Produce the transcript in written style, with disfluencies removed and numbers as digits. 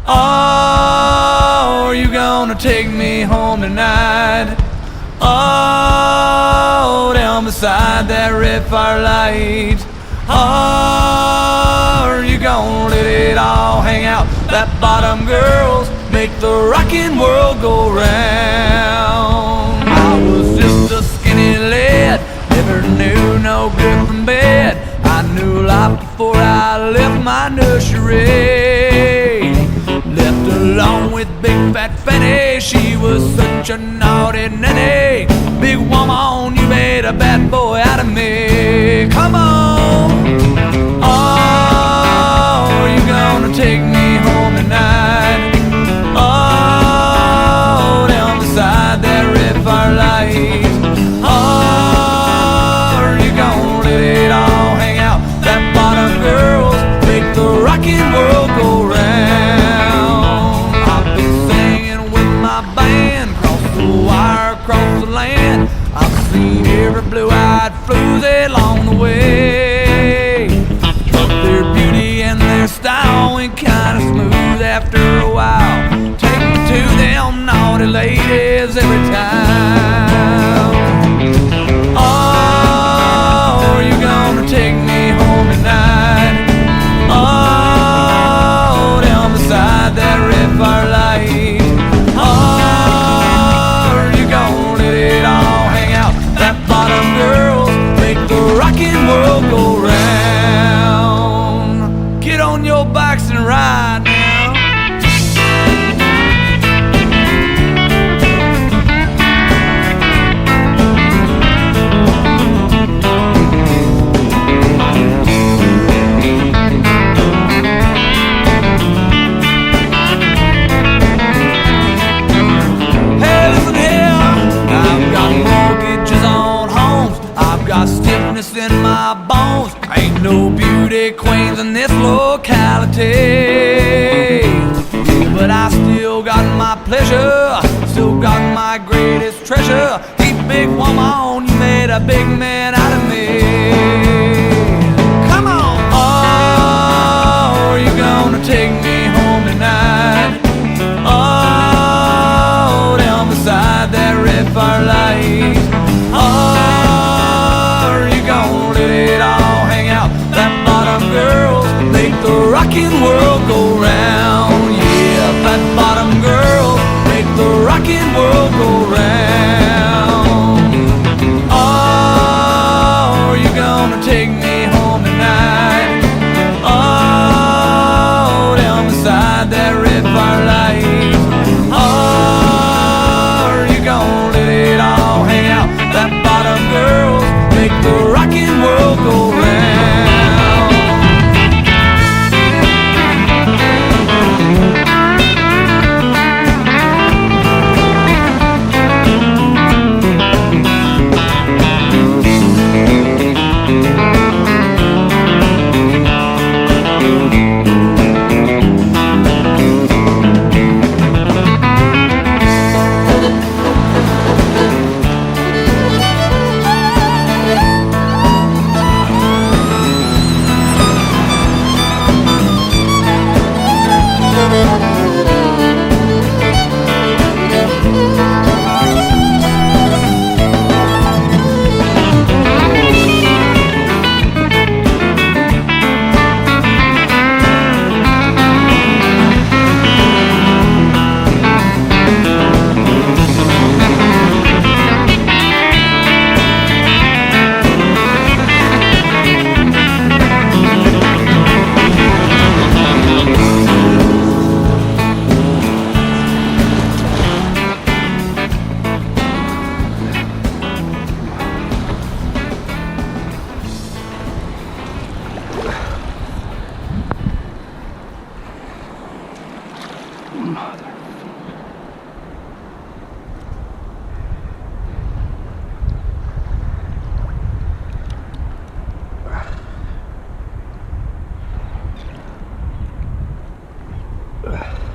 Oh, are you gonna take me home tonight? Oh, down beside that red firelight. Oh, are you gonna let it all hang out? That bottom girls make the rockin' world go round. I was just a skinny lad, never knew no good from bad. I knew life before I left my nursery. Left alone with big fat Fanny, she was such a naughty nanny. Big woman, you made a bad boy out of me. Come on. Oh, are you gonna take me home tonight? Oh, down beside that red firelight. Oh, are you gonna let it all hang out? That bottom girls make the rockin' world go round. I've been singing with my band, across the wire, across the land. I've seen every blue-eyed floozy along the way. But their beauty and their style went kinda smooth after a while. Take me to them naughty ladies every time. Oh, are you gonna take me home tonight? Oh, down beside that red firelight. Oh, are you gonna let it all hang out? That bottom girls make the rockin' world go round. Get on your bikes and ride now. Stiffness in my bones, ain't no beauty queens in this locality. But I still got my pleasure, still got my greatest treasure. Deep big woman, you made a big man out of me. Come on. Oh, are you gonna take me home tonight? Oh, down beside that red firelight. Oh, girls make the rockin' world go round. Yeah, fat bottom girls make the rockin' world go round. Oh, are you gonna take me home tonight? Oh, down beside that red firelight. Oh, are you gonna let it all hang out? That bottom girls make the rockin' world go round. Ugh.